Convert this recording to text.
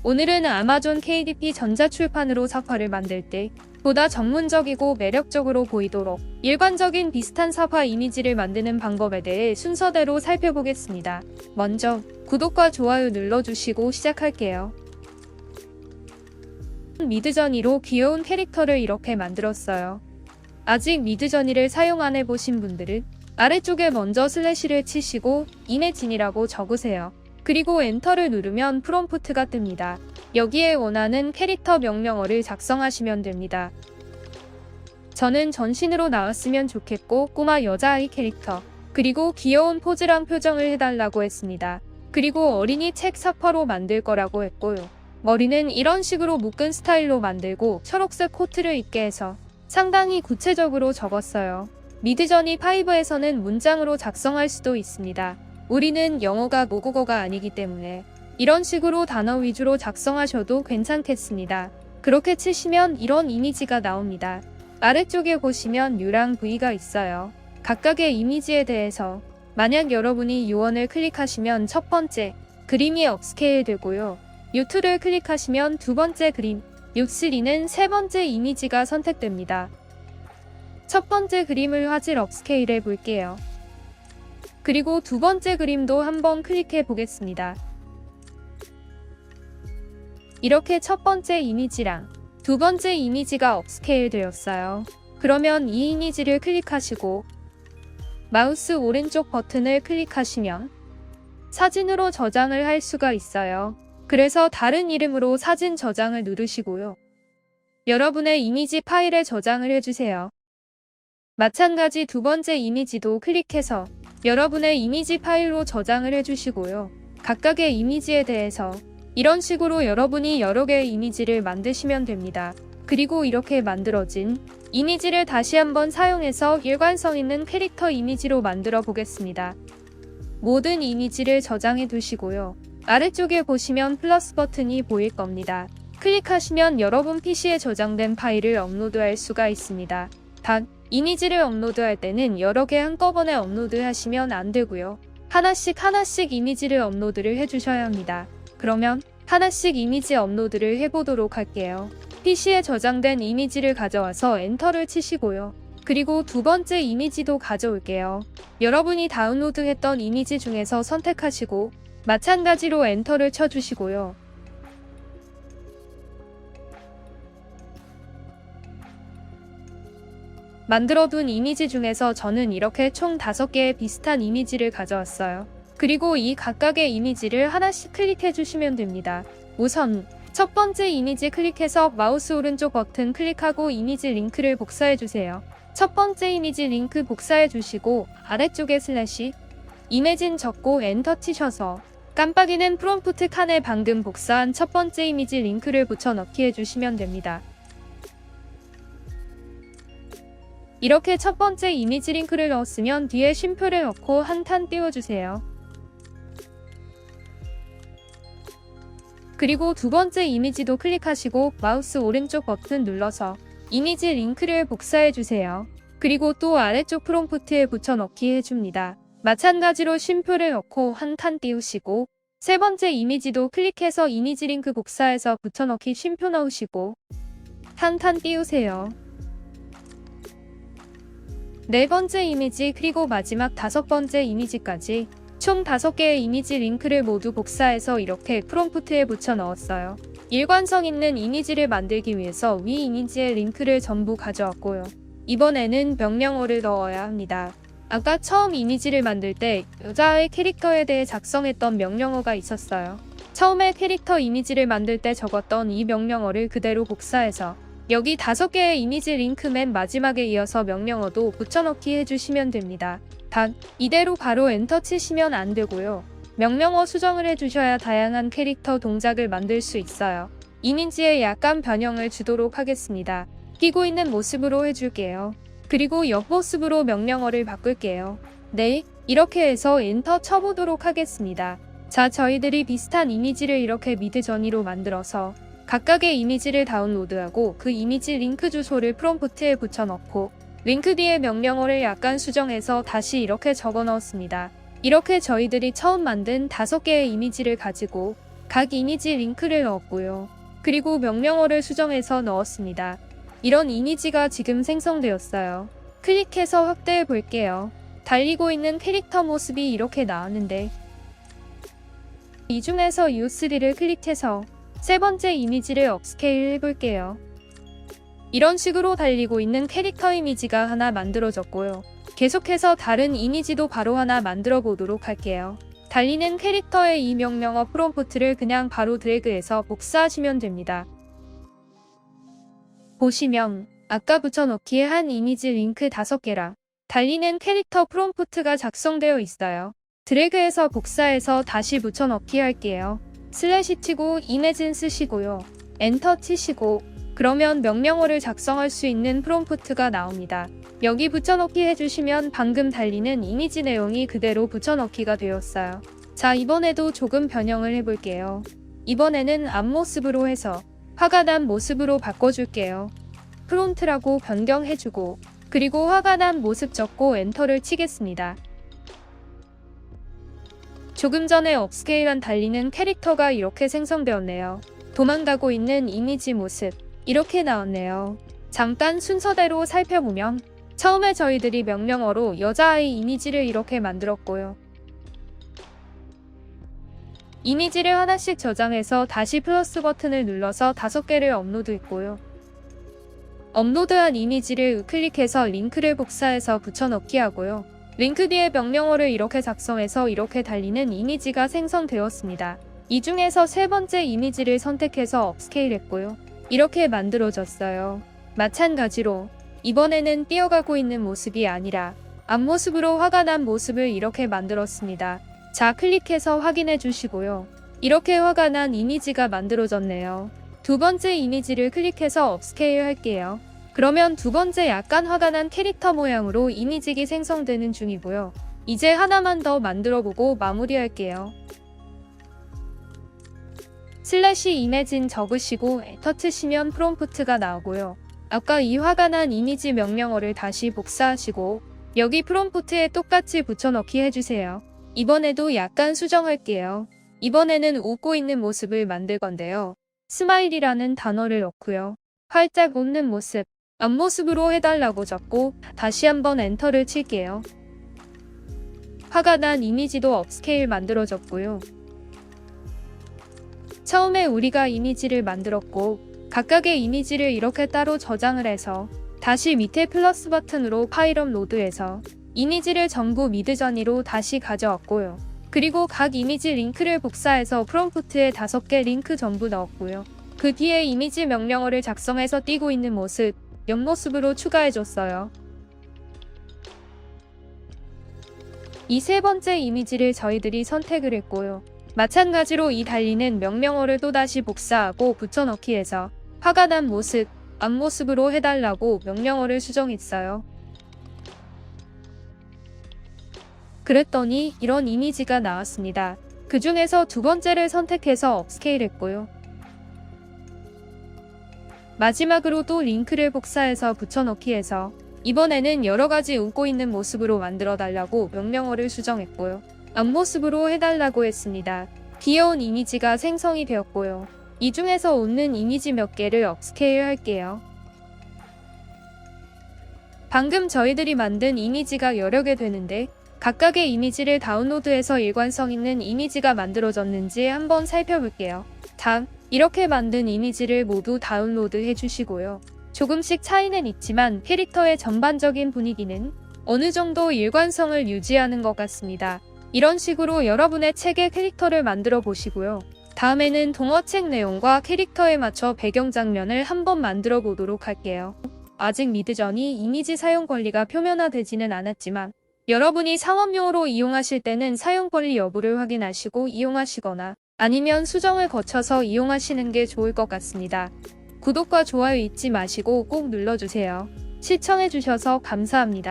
오늘은 아마존 KDP 전자출판으로 사파를 만들 때 보다 전문적이고 매력적으로 보이도록 일관적인 비슷한 사파 이미지를 만드는 방법에 대해 순서대로 살펴보겠습니다. 먼저 구독과 좋아요 눌러주시고 시작할게요. 미드저니로 귀여운 캐릭터를 이렇게 만들었어요. 아직 미드저니를 사용 안 해보신 분들은 아래쪽에 먼저 슬래시를 치시고 이매진이라고 적으세요. 그리고 엔터를 누르면 프롬프트가 뜹니다. 여기에 원하는 캐릭터 명령어를 작성하시면 됩니다. 저는 전신으로 나왔으면 좋겠고 꼬마 여자아이 캐릭터, 그리고 귀여운 포즈랑 표정을 해달라고 했습니다. 그리고 어린이 책 사파로 만들 거라고 했고요. 머리는 이런 식으로 묶은 스타일로 만들고 초록색 코트를 입게 해서 상당히 구체적으로 적었어요. 미드저니 5에서는 문장으로 작성할 수도 있습니다. 우리는 영어가 모국어가 아니기 때문에 이런 식으로 단어 위주로 작성하셔도 괜찮겠습니다. 그렇게 치시면 이런 이미지가 나옵니다. 아래쪽에 보시면 U랑 V가 있어요. 각각의 이미지에 대해서 만약 여러분이 U1을 클릭하시면 첫 번째 그림이 업스케일 되고요. U2를 클릭하시면 두 번째 그림, U3는 세 번째 이미지가 선택됩니다. 첫 번째 그림을 화질 업스케일해 볼게요. 그리고 두 번째 그림도 한번 클릭해 보겠습니다. 이렇게 첫 번째 이미지랑 두 번째 이미지가 업스케일 되었어요. 그러면 이 이미지를 클릭하시고 마우스 오른쪽 버튼을 클릭하시면 사진으로 저장을 할 수가 있어요. 그래서 다른 이름으로 사진 저장을 누르시고요. 여러분의 이미지 파일에 저장을 해주세요. 마찬가지 두 번째 이미지도 클릭해서 여러분의 이미지 파일로 저장을 해주시고요. 각각의 이미지에 대해서 이런 식으로 여러분이 여러 개의 이미지를 만드시면 됩니다. 그리고 이렇게 만들어진 이미지를 다시 한번 사용해서 일관성 있는 캐릭터 이미지로 만들어 보겠습니다. 모든 이미지를 저장해 두시고요. 아래쪽에 보시면 플러스 버튼이 보일 겁니다. 클릭하시면 여러분 PC에 저장된 파일을 업로드할 수가 있습니다. 단, 이미지를 업로드할 때는 여러 개 한꺼번에 업로드하시면 안 되고요. 하나씩 이미지를 업로드를 해주셔야 합니다. 그러면 하나씩 이미지 업로드를 해보도록 할게요. PC에 저장된 이미지를 가져와서 엔터를 치시고요. 그리고 두 번째 이미지도 가져올게요. 여러분이 다운로드했던 이미지 중에서 선택하시고 마찬가지로 엔터를 쳐주시고요. 만들어둔 이미지 중에서 저는 이렇게 총 5개의 비슷한 이미지를 가져왔어요. 그리고 이 각각의 이미지를 하나씩 클릭해 주시면 됩니다. 우선 첫 번째 이미지 클릭해서 마우스 오른쪽 버튼 클릭하고 이미지 링크를 복사해 주세요. 첫 번째 이미지 링크 복사해 주시고 아래쪽에 슬래시 이매진 적고 엔터 치셔서 깜빡이는 프롬프트 칸에 방금 복사한 첫 번째 이미지 링크를 붙여 넣기 해주시면 됩니다. 이렇게 첫 번째 이미지 링크를 넣었으면 뒤에 쉼표를 넣고 한 칸 띄워주세요. 그리고 두 번째 이미지도 클릭하시고 마우스 오른쪽 버튼 눌러서 이미지 링크를 복사해주세요. 그리고 또 아래쪽 프롬프트에 붙여 넣기 해줍니다. 마찬가지로 쉼표를 넣고 한 칸 띄우시고 세 번째 이미지도 클릭해서 이미지 링크 복사해서 붙여 넣기 쉼표 넣으시고 한 칸 띄우세요. 네 번째 이미지 그리고 마지막 5번째 이미지까지 총 5개의 이미지 링크를 모두 복사해서 이렇게 프롬프트에 붙여 넣었어요. 일관성 있는 이미지를 만들기 위해서 위 이미지의 링크를 전부 가져왔고요. 이번에는 명령어를 넣어야 합니다. 아까 처음 이미지를 만들 때 여자의 캐릭터에 대해 작성했던 명령어가 있었어요. 처음에 캐릭터 이미지를 만들 때 적었던 이 명령어를 그대로 복사해서 여기 5개의 이미지 링크 맨 마지막에 이어서 명령어도 붙여넣기 해주시면 됩니다. 단, 이대로 바로 엔터 치시면 안 되고요. 명령어 수정을 해주셔야 다양한 캐릭터 동작을 만들 수 있어요. 이미지에 약간 변형을 주도록 하겠습니다. 끼고 있는 모습으로 해줄게요. 그리고 옆모습으로 명령어를 바꿀게요. 네, 이렇게 해서 엔터 쳐보도록 하겠습니다. 자, 저희들이 비슷한 이미지를 이렇게 미드저니로 만들어서 각각의 이미지를 다운로드하고 그 이미지 링크 주소를 프롬프트에 붙여넣고 링크 뒤에 명령어를 약간 수정해서 다시 이렇게 적어 넣었습니다. 이렇게 저희들이 처음 만든 5개의 이미지를 가지고 각 이미지 링크를 넣었고요. 그리고 명령어를 수정해서 넣었습니다. 이런 이미지가 지금 생성되었어요. 클릭해서 확대해 볼게요. 달리고 있는 캐릭터 모습이 이렇게 나왔는데 이 중에서 U3를 클릭해서 세 번째 이미지를 업스케일 해볼게요. 이런 식으로 달리고 있는 캐릭터 이미지가 하나 만들어졌고요. 계속해서 다른 이미지도 바로 하나 만들어 보도록 할게요. 달리는 캐릭터의 이 명령어 프롬프트를 그냥 바로 드래그해서 복사하시면 됩니다. 보시면 아까 붙여넣기에 한 이미지 링크 5개랑 달리는 캐릭터 프롬프트가 작성되어 있어요. 드래그해서 복사해서 다시 붙여넣기 할게요. 슬래시 치고 이매진 쓰시고요. 엔터 치시고 그러면 명령어를 작성할 수 있는 프롬프트가 나옵니다. 여기 붙여넣기 해주시면 방금 달리는 이미지 내용이 그대로 붙여넣기가 되었어요. 자, 이번에도 조금 변형을 해볼게요. 이번에는 앞모습으로 해서 화가 난 모습으로 바꿔줄게요. 프론트라고 변경해주고 그리고 화가 난 모습 적고 엔터를 치겠습니다. 조금 전에 업스케일한 달리는 캐릭터가 이렇게 생성되었네요. 도망가고 있는 이미지 모습 이렇게 나왔네요. 잠깐 순서대로 살펴보면 처음에 저희들이 명령어로 여자아이 이미지를 이렇게 만들었고요. 이미지를 하나씩 저장해서 다시 플러스 버튼을 눌러서 5개를 업로드했고요. 업로드한 이미지를 우클릭해서 링크를 복사해서 붙여넣기 하고요. 링크 뒤에 명령어를 이렇게 작성해서 이렇게 달리는 이미지가 생성되었습니다. 이 중에서 세 번째 이미지를 선택해서 업스케일 했고요. 이렇게 만들어졌어요. 마찬가지로 이번에는 뛰어가고 있는 모습이 아니라 앞모습으로 화가 난 모습을 이렇게 만들었습니다. 자, 클릭해서 확인해 주시고요. 이렇게 화가 난 이미지가 만들어졌네요. 두 번째 이미지를 클릭해서 업스케일 할게요. 그러면 두 번째 약간 화가 난 캐릭터 모양으로 이미지가 생성되는 중이고요. 이제 하나만 더 만들어보고 마무리할게요. 슬래시 이매진 적으시고 엔터 치시면 프롬프트가 나오고요. 아까 이 화가 난 이미지 명령어를 다시 복사하시고 여기 프롬프트에 똑같이 붙여넣기 해주세요. 이번에도 약간 수정할게요. 이번에는 웃고 있는 모습을 만들 건데요. 스마일이라는 단어를 넣고요. 활짝 웃는 모습, 앞모습으로 해달라고 적고 다시 한번 엔터를 칠게요. 화가 난 이미지도 업스케일 만들어졌고요. 처음에 우리가 이미지를 만들었고 각각의 이미지를 이렇게 따로 저장을 해서 다시 밑에 플러스 버튼으로 파일 업로드해서 이미지를 전부 미드저니로 다시 가져왔고요. 그리고 각 이미지 링크를 복사해서 프롬프트에 5개 링크 전부 넣었고요. 그 뒤에 이미지 명령어를 작성해서 띄고 있는 모습, 옆모습으로 추가해줬어요. 이 세 번째 이미지를 저희들이 선택을 했고요. 마찬가지로 이 달리는 명령어를 또다시 복사하고 붙여넣기해서 화가 난 모습, 앞모습으로 해달라고 명령어를 수정했어요. 그랬더니 이런 이미지가 나왔습니다. 그 중에서 두 번째를 선택해서 업스케일 했고요. 마지막으로 또 링크를 복사해서 붙여넣기 해서 이번에는 여러가지 웃고 있는 모습으로 만들어 달라고 명령어를 수정했고요. 앞모습으로 해달라고 했습니다. 귀여운 이미지가 생성이 되었고요. 이 중에서 웃는 이미지 몇 개를 업스케일 할게요. 방금 저희들이 만든 이미지가 여러 개 되는데 각각의 이미지를 다운로드해서 일관성 있는 이미지가 만들어졌는지 한번 살펴볼게요. 다음, 이렇게 만든 이미지를 모두 다운로드 해주시고요. 조금씩 차이는 있지만 캐릭터의 전반적인 분위기는 어느 정도 일관성을 유지하는 것 같습니다. 이런 식으로 여러분의 책의 캐릭터를 만들어 보시고요. 다음에는 동화책 내용과 캐릭터에 맞춰 배경 장면을 한번 만들어 보도록 할게요. 아직 미드저니 이미지 사용 권리가 표면화되지는 않았지만 여러분이 상업용으로 이용하실 때는 사용 권리 여부를 확인하시고 이용하시거나 아니면 수정을 거쳐서 이용하시는 게 좋을 것 같습니다. 구독과 좋아요 잊지 마시고 꼭 눌러주세요. 시청해주셔서 감사합니다.